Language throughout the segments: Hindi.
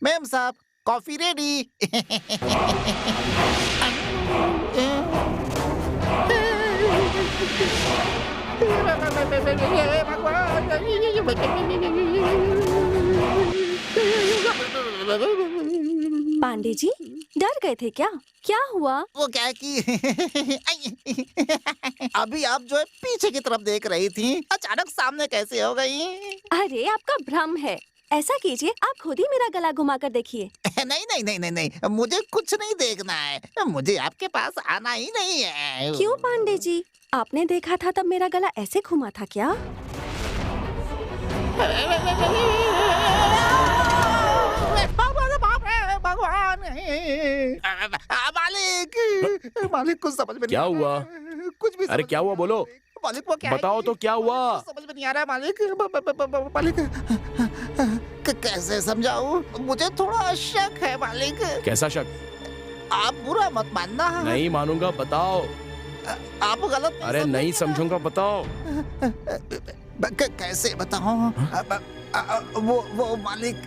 मैम साहब, कॉफी रेडी। पांडे जी, डर गए थे क्या? क्या हुआ? वो क्या है कि अभी आप जो है पीछे की तरफ देख रही थी, अचानक सामने कैसे हो गई? अरे आपका भ्रम है। ऐसा कीजिए, आप खुद ही मेरा गला घुमाकर देखिए। नहीं नहीं नहीं नहीं नहीं, मुझे कुछ नहीं देखना है, मुझे आपके पास आना ही नहीं है। क्यों पांडे जी? आपने देखा था तब मेरा गला ऐसे घुमा था क्या? भगवान, मालिक, मालिक कुछ समझ में नहीं क्या आ रहा हुआ? है, कुछ भी अरे समझ क्या में हुआ, नहीं बोलो। आ रहा है। मालिक वो क्या है बताओ कि- तो क्या हुआ? कुछ समझ में नहीं आ रहा है मालिक। मालिक कैसे समझाऊं? मुझे थोड़ा शक है मालिक। कैसा शक? आप बुरा मत मानना। नहीं मानूंगा, बताओ। आप गलत अरे नहीं समझूंगा, बताओ। कैसे बताऊं? वो मालिक,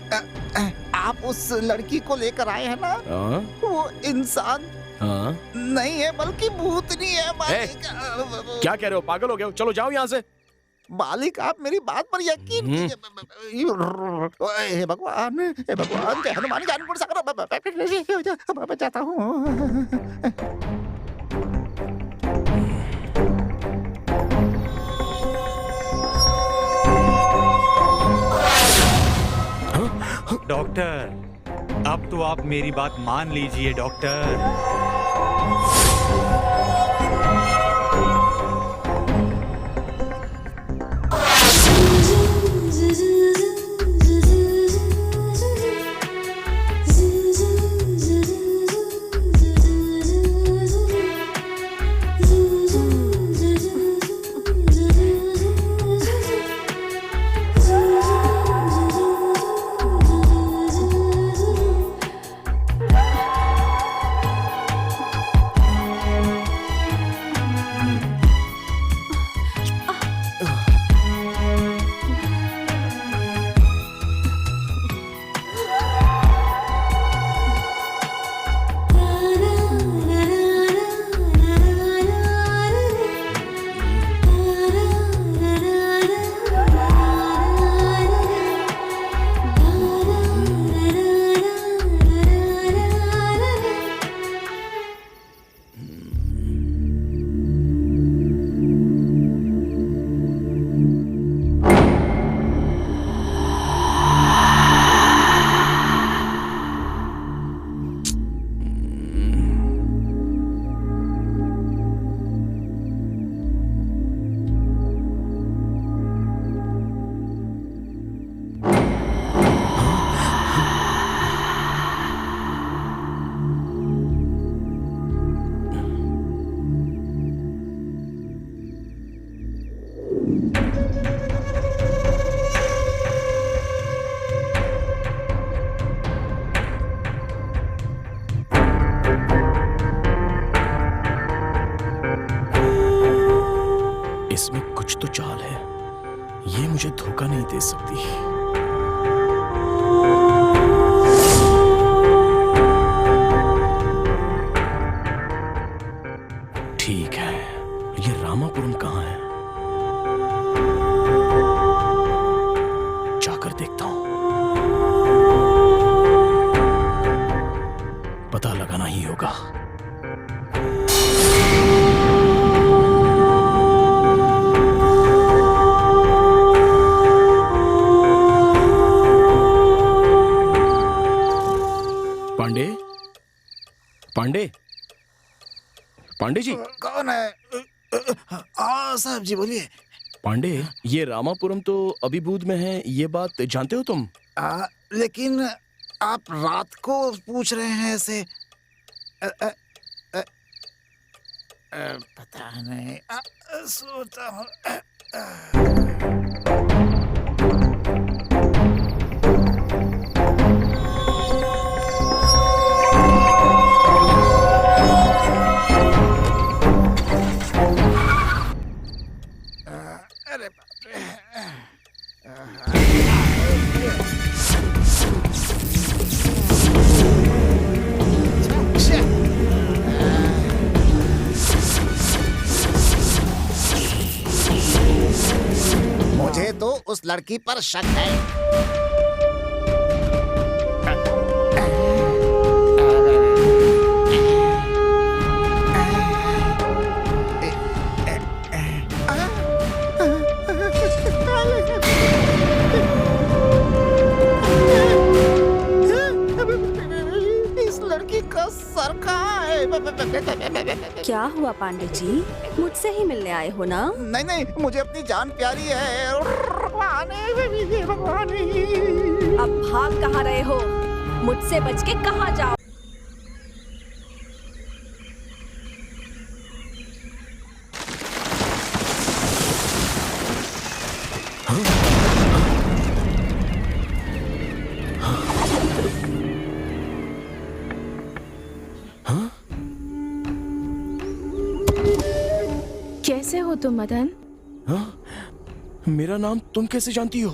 आप उस लड़की को लेकर आए हैं ना, हाँ? वो इंसान हाँ? नहीं है बल्कि भूतनी है मालिक। क्या कह रहे हो, पागल हो गए हो? चलो जाओ यहाँ से। मालिक आप मेरी बात पर यकीन कीजिए। हे भगवान, हे भगवान, जय हनुमान ज्ञानपुर सागर। मैं जाता हूँ। डॉक्टर, अब तो आप मेरी बात मान लीजिए डॉक्टर। इसमें कुछ तो चाल है, ये मुझे धोखा नहीं दे सकती। ठीक है, ये रामापुरम कहाँ है? जाकर देखता हूं। पता लगाना ही होगा। पांडे, पांडे, पांडे जी। कौन है? हाँ साहब जी बोलिए। पांडे, ये रामापुरम तो अभिभूत में है, ये बात जानते हो तुम? लेकिन आप रात को पूछ रहे हैं ऐसे। पता नहीं, सोता हूँ। अरे बाप रे। लड़की पर शक है। इस लड़की का सर कहाँ है? क्या हुआ पांडे जी, मुझसे ही मिलने आए हो ना? नहीं नहीं, मुझे अपनी जान प्यारी है। भगवान अब भाग कहाँ रहे हो? मुझसे बच के कहाँ जाओ? कैसे हो तुम मदन? हाँ? मेरा नाम तुम कैसे जानती हो?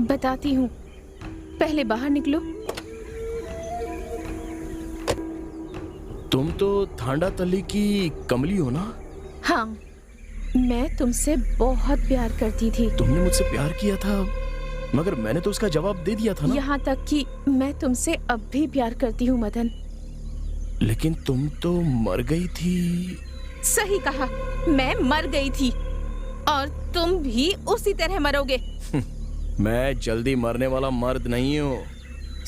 बताती हूँ, पहले बाहर निकलो। तुम तो थांडा तल्ली की कमली हो ना? हाँ, मैं तुमसे बहुत प्यार करती थी। तुमने मुझसे प्यार किया था, मगर मैंने तो उसका जवाब दे दिया था ना। यहाँ तक कि मैं तुमसे अब भी प्यार करती हूँ मदन। लेकिन तुम तो मर गई थी। सही कहा, मैं मर गई थी और तुम भी उसी तरह मरोगे। मैं जल्दी मरने वाला मर्द नहीं हूँ,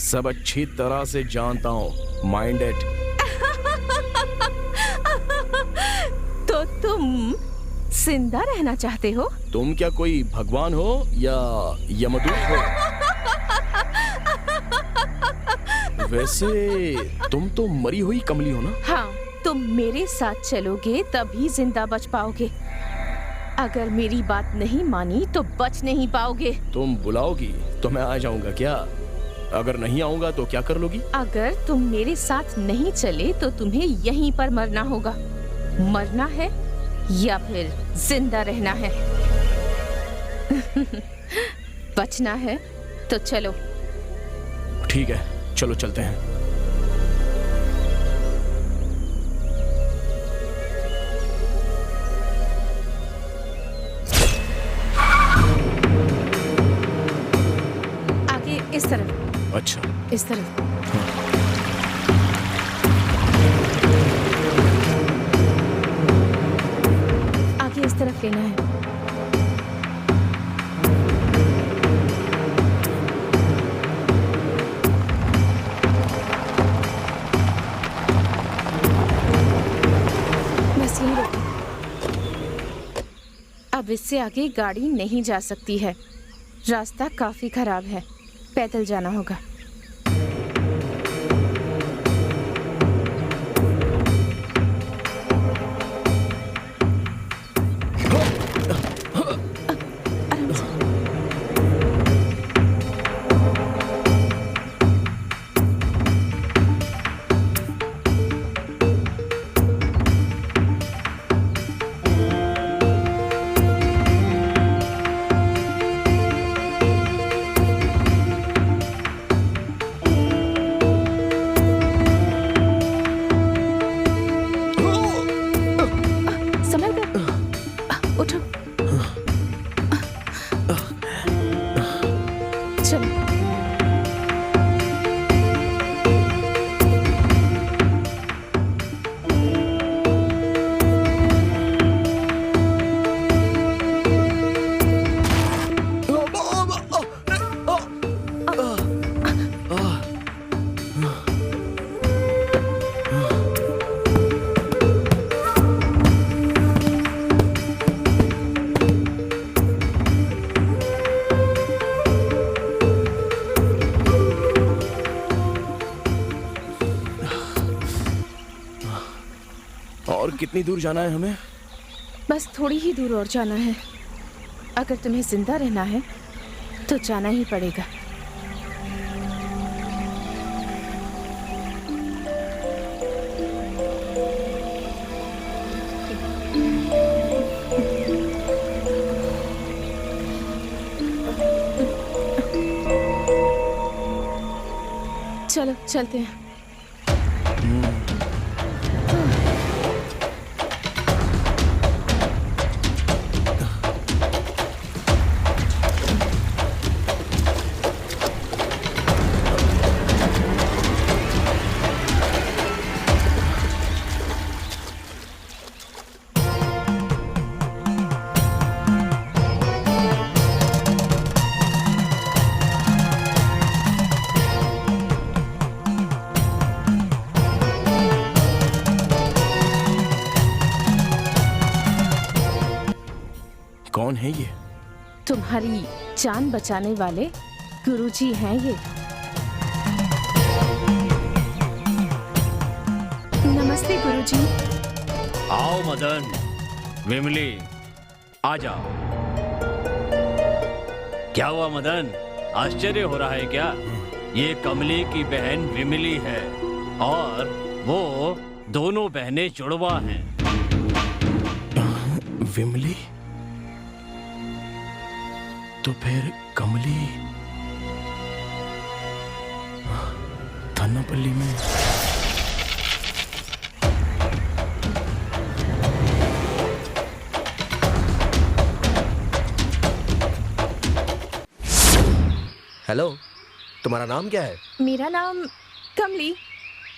सब अच्छी तरह से जानता हूँ। Mind it. तो तुम जिंदा रहना चाहते हो? तुम क्या कोई भगवान हो या यमदूत हो? वैसे तुम तो मरी हुई कमली हो ना? हाँ, तुम मेरे साथ चलोगे तभी जिंदा बच पाओगे। अगर मेरी बात नहीं मानी तो बच नहीं पाओगे। तुम बुलाओगी तो मैं आ जाऊंगा क्या? अगर नहीं आऊंगा तो क्या कर लोगी? अगर तुम मेरे साथ नहीं चले तो तुम्हें यहीं पर मरना होगा। मरना है या फिर जिंदा रहना है? बचना है तो चलो। ठीक है, चलो चलते हैं। आगे इस तरफ। अच्छा, इस तरफ। आगे इस तरफ लेना है। बस यहीं रोको। अब इससे आगे गाड़ी नहीं जा सकती है, रास्ता काफी खराब है, पैदल जाना होगा। आराम से। संभल कर। उठो। चलो। और कितनी दूर जाना है हमें? बस थोड़ी ही दूर और जाना है। अगर तुम्हें जिंदा रहना है तो जाना ही पड़ेगा। चलो चलते हैं। ये? तुम्हारी जान बचाने वाले गुरुजी हैं ये। नमस्ते गुरुजी। आओ मदन, विमली, आ जाओ। क्या हुआ मदन, आश्चर्य हो रहा है क्या? ये कमली की बहन विमली है और वो दोनों बहनें जुड़वा हैं। विमली? तो फिर कमली थानापल्ली में। हेलो, तुम्हारा नाम क्या है? मेरा नाम कमली।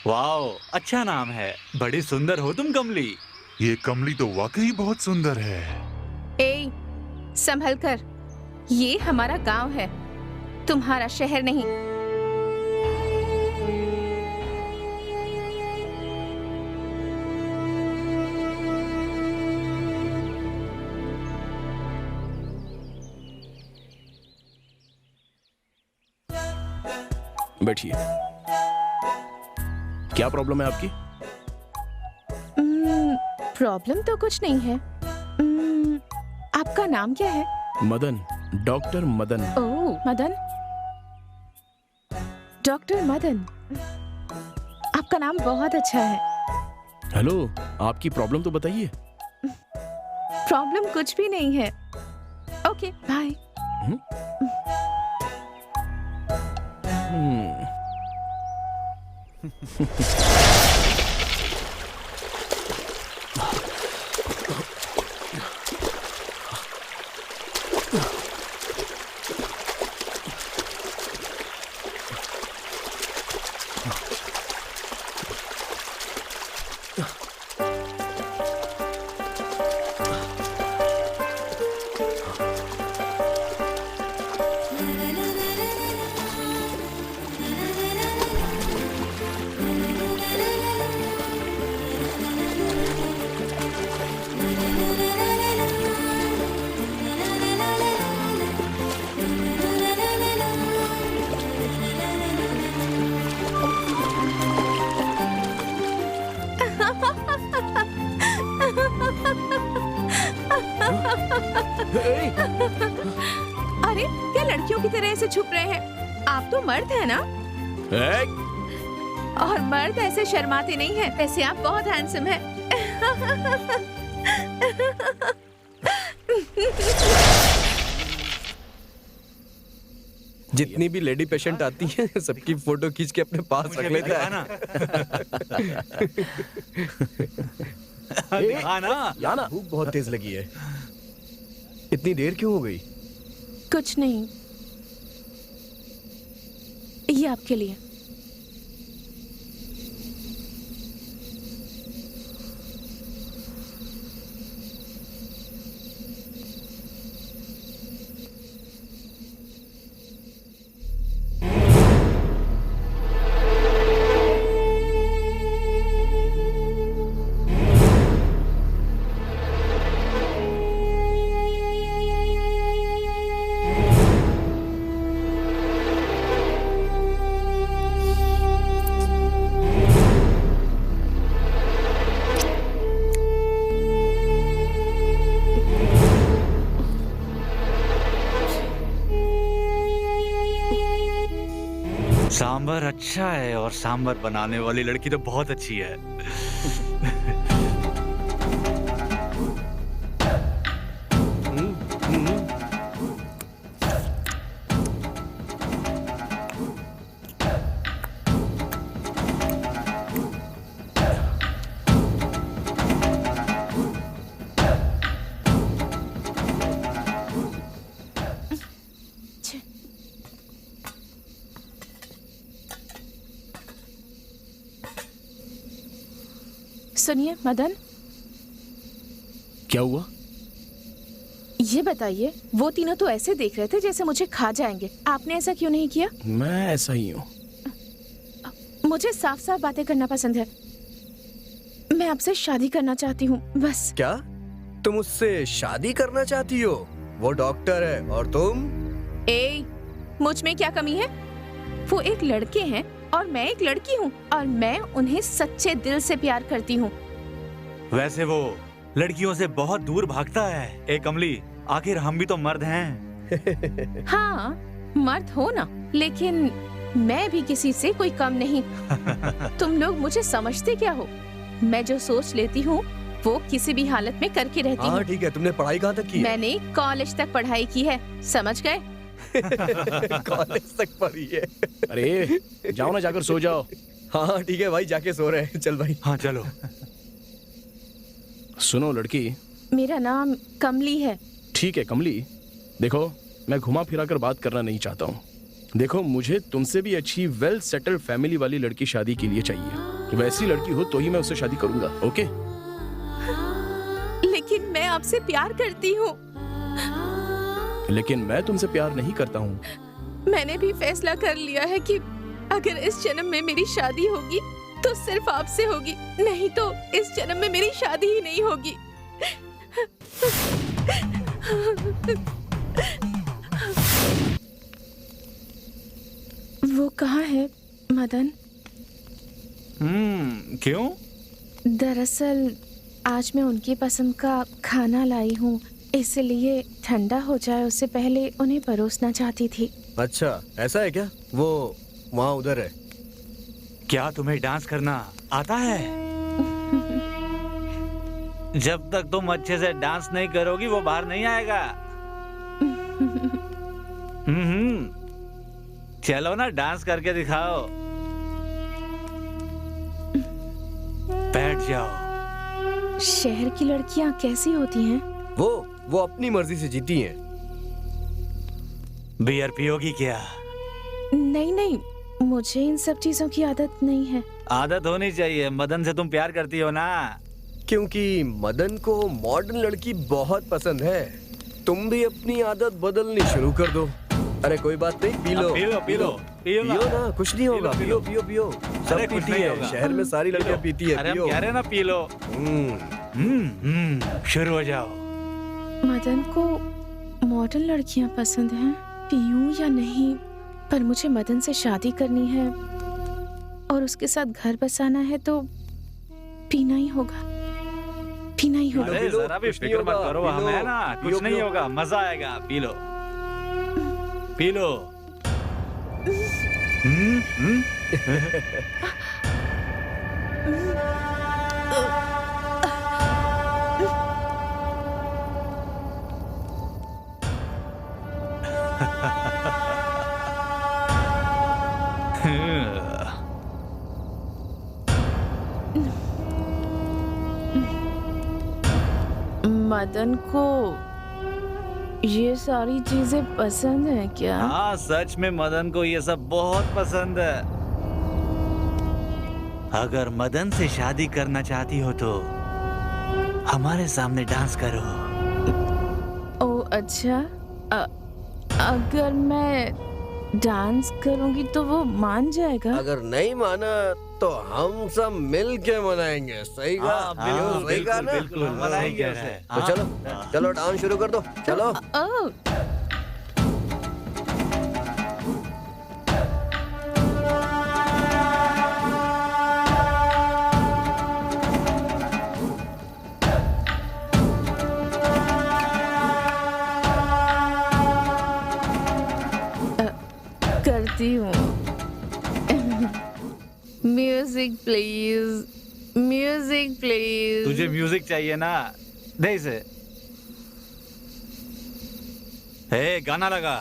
वाओ, अच्छा नाम है। बड़ी सुंदर हो तुम कमली। ये कमली तो वाकई बहुत सुंदर है। ए, संभल कर। ये हमारा गांव है, तुम्हारा शहर नहीं। बैठिए। क्या प्रॉब्लम है आपकी? प्रॉब्लम तो कुछ नहीं है। आपका नाम क्या है? मदन, डॉक्टर मदन। ओह, मदन। डॉक्टर मदन, आपका नाम बहुत अच्छा है। हेलो, आपकी प्रॉब्लम तो बताइए। प्रॉब्लम कुछ भी नहीं है। Okay, bye. अरे, क्या लड़कियों की तरह ऐसे छुप रहे हैं? आप तो मर्द हैं ना? और मर्द ऐसे शर्माते नहीं हैं। वैसे आप बहुत हैंडसम हैं। जितनी भी लेडी पेशेंट आती हैं, सबकी फोटो खींच के अपने पास रख लेता है ना। याना, भूख बहुत तेज लगी है। इतनी देर क्यों हो गई? कुछ नहीं, ये आपके लिए। सांबर अच्छा है और सांबर बनाने वाली लड़की तो बहुत अच्छी है। सुनिए मदन, क्या हुआ? ये बताइए, वो तीनों तो ऐसे देख रहे थे जैसे मुझे खा जाएंगे। आपने ऐसा क्यों नहीं किया? मैं ऐसा ही हूँ। मुझे साफ साफ बातें करना पसंद है। मैं आपसे शादी करना चाहती हूँ, बस। क्या तुम उससे शादी करना चाहती हो? वो डॉक्टर है और तुम? ए, मुझ में क्या कमी है? वो एक लड़के हैं और मैं एक लड़की हूँ और मैं उन्हें सच्चे दिल से प्यार करती हूँ। वैसे वो लड़कियों से बहुत दूर भागता है। ए कमली, आखिर हम भी तो मर्द हैं। हाँ, मर्द हो ना, लेकिन मैं भी किसी से कोई कम नहीं। तुम लोग मुझे समझते क्या हो? मैं जो सोच लेती हूँ वो किसी भी हालत में करके रहती हाँ हूँ। ठीक है, तुमने पढ़ाई कहाँ तक की है? मैंने कॉलेज तक पढ़ाई की है, समझ गए? कॉलेज तक पढ़ी है। अरे जाओ ना, जाकर सो जाओ। हाँ ठीक है भाई, जाके सो रहे हैं। चल भाई। हाँ चलो। सुनो लड़की, मेरा नाम कमली है। ठीक है कमली, देखो मैं घुमा फिरा कर बात करना नहीं चाहता हूँ। देखो मुझे तुमसे भी अच्छी वेल सेटल्ड फैमिली वाली लड़की शादी के लिए चाहिए। वैसी लड़की हो तो ही मैं उससे शादी करूंगा। ओके? लेकिन मैं आपसे प्यार करती हूँ। लेकिन मैं तुमसे प्यार नहीं करता हूँ। मैंने भी फैसला कर लिया है कि अगर इस जन्म में मेरी शादी होगी तो सिर्फ आपसे होगी, नहीं तो इस जन्म में मेरी शादी ही नहीं होगी। वो कहाँ है मदन? क्यों? दरअसल आज मैं उनकी पसंद का खाना लाई हूँ, इसलिए ठंडा हो जाए उससे पहले उन्हें परोसना चाहती थी। अच्छा ऐसा है क्या? वो वहाँ उधर है। क्या तुम्हें डांस करना आता है? जब तक तुम अच्छे से डांस नहीं करोगी वो बाहर नहीं आएगा। चलो ना, डांस करके दिखाओ। बैठ जाओ। शहर की लड़कियाँ कैसी होती हैं? वो अपनी मर्जी से जीती हैं। बियर पियोगी क्या? नहीं नहीं, मुझे इन सब चीजों की आदत नहीं है। आदत होनी चाहिए। मदन से तुम प्यार करती हो ना? क्योंकि मदन को मॉडर्न लड़की बहुत पसंद है। तुम भी अपनी आदत बदलनी शुरू कर दो। अरे कोई बात नहीं, P low P low P low पियो ना, कुछ नहीं होगा। पियो पियो पियो, सब अरे कुछ पीती नहीं है। होगा। शहर में सारी लड़कियां पीती है। अरे हम पियो। कह रहे हैं ना, पी लो। शुरू हो जाओ। मदन को मॉडर्न लड़कियां पसंद हैं, पीऊं या नहीं, पर मुझे मदन से शादी करनी है और उसके साथ घर बसाना है तो पीना ही होगा, पीना ही होगा। अरे जरा भी फिक्र मत करो, हम है ना, कुछ नहीं होगा, मजा आएगा। P low P low. Madan को ये सारी चीजें पसंद है क्या? हाँ, सच में मदन को ये सब बहुत पसंद है। अगर मदन से शादी करना चाहती हो तो हमारे सामने डांस करो। ओ अच्छा, अगर मैं डांस करूंगी तो वो मान जाएगा? अगर नहीं माना तो हम सब मिल के मनाएंगे। सही कहा? सही कहा ना? बिल्कुल मनाएंगे उसे। तो चलो चलो डांस शुरू कर दो। चलो। ओ करती हूँ। Music please, music please. तुझे म्यूजिक चाहिए ना, दे इसे। हे, गाना लगा।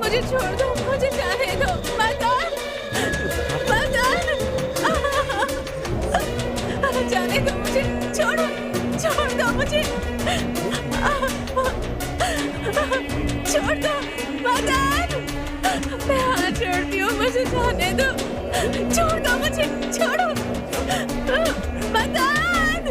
मुझे छोड़ दो, मुझे जाने दो। मदन, मदन, जाने दो मुझे, छोड़ो, छोड़ दो मुझे, छोड़ दो मदन, मैं हाथ जोड़ती हूँ, मुझे जाने दो, छोड़ दो मुझे, छोड़ो मदन,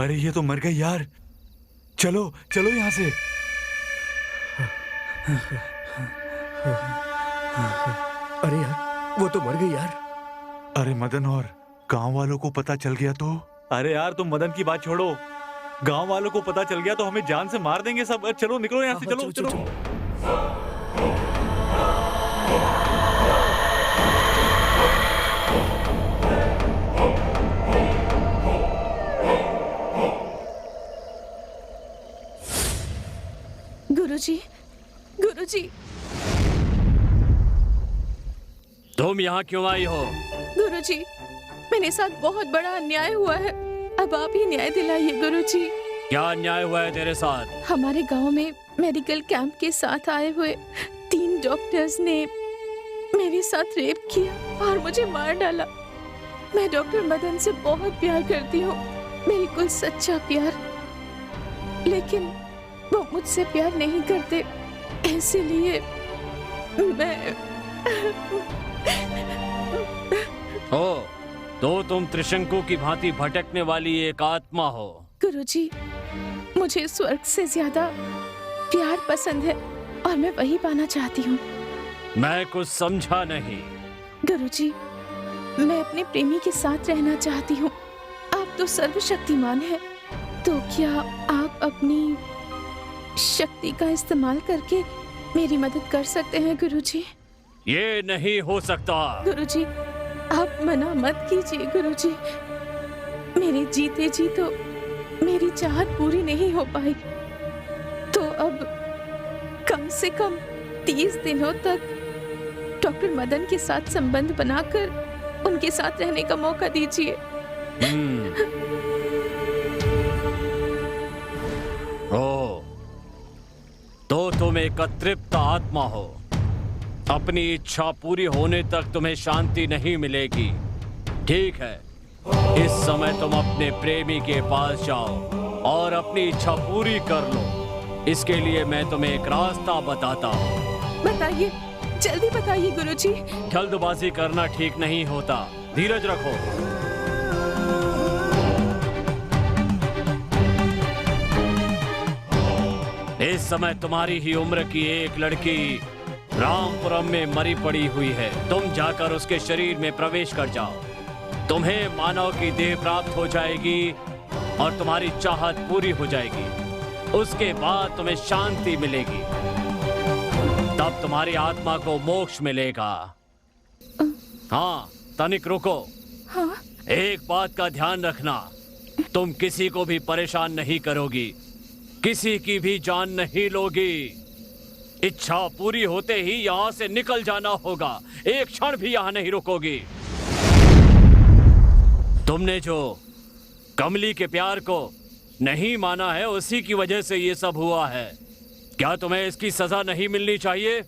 अरे ये तो मर गई यार। चलो चलो यहाँ से। अरे यार वो तो मर गई यार। अरे मदन, और गांव वालों को पता चल गया तो? अरे यार तुम मदन की बात छोड़ो, गांव वालों को पता चल गया तो हमें जान से मार देंगे सब। चलो निकलो यहाँ से, चलो चलो। गुरुजी, गुरुजी, तुम यहाँ क्यों आई हो? गुरुजी, मेरे साथ बहुत बड़ा अन्याय हुआ है। अब आप ही न्याय दिलाइए गुरुजी। क्या अन्याय हुआ है तेरे साथ? हमारे गांव में मेडिकल कैंप के साथ आए हुए 3 डॉक्टर्स ने मेरे साथ रेप किया और मुझे मार डाला। मैं डॉक्टर मदन से बहुत प्यार करती हूँ, बिल्कुल सच्चा प्यार, लेकिन वो मुझसे प्यार नहीं करते, इसीलिए मैं ओ, तो तुम त्रिशंकु की भांति भटकने वाली एक आत्मा हो। गुरुजी, मुझे स्वर्ग से ज्यादा प्यार पसंद है और मैं वही पाना चाहती हूँ। मैं कुछ समझा नहीं। गुरुजी, मैं अपने प्रेमी के साथ रहना चाहती हूँ। आप तो सर्वशक्तिमान हैं, तो क्या आप अपनी शक्ति का इस्तेमाल करके मेरी मदद कर सकते हैं गुरुजी? ये नहीं हो सकता। गुरुजी, आप मना मत कीजिए गुरुजी। मेरे जीते जी तो मेरी चाहत पूरी नहीं हो पाई, तो अब कम से कम 30 दिनों तक डॉक्टर मदन के साथ संबंध बनाकर उनके साथ रहने का मौका दीजिए। ओ, तो तुम एक अतृप्त आत्मा हो। अपनी इच्छा पूरी होने तक तुम्हें शांति नहीं मिलेगी। ठीक है, इस समय तुम अपने प्रेमी के पास जाओ और अपनी इच्छा पूरी कर लो। इसके लिए मैं तुम्हें एक रास्ता बताता हूँ। बताइए, जल्दी बताइए गुरुजी। जल्दबाजी करना ठीक नहीं होता, धीरज रखो। इस समय तुम्हारी ही उम्र की एक लड़की रामपुरम में मरी पड़ी हुई है। तुम जाकर उसके शरीर में प्रवेश कर जाओ। तुम्हें मानव की देह प्राप्त हो जाएगी और तुम्हारी चाहत पूरी हो जाएगी। उसके बाद तुम्हें शांति मिलेगी, तब तुम्हारी आत्मा को मोक्ष मिलेगा। हाँ, तनिक रुको। हाँ? एक बात का ध्यान रखना, तुम किसी को भी परेशान नहीं करोगी, किसी की भी जान नहीं लोगी। इच्छा पूरी होते ही यहाँ से निकल जाना होगा, एक क्षण भी यहाँ नहीं रुकोगी। तुमने जो कमली के प्यार को नहीं माना है, उसी की वजह से ये सब हुआ है। क्या तुम्हें इसकी सजा नहीं मिलनी चाहिए?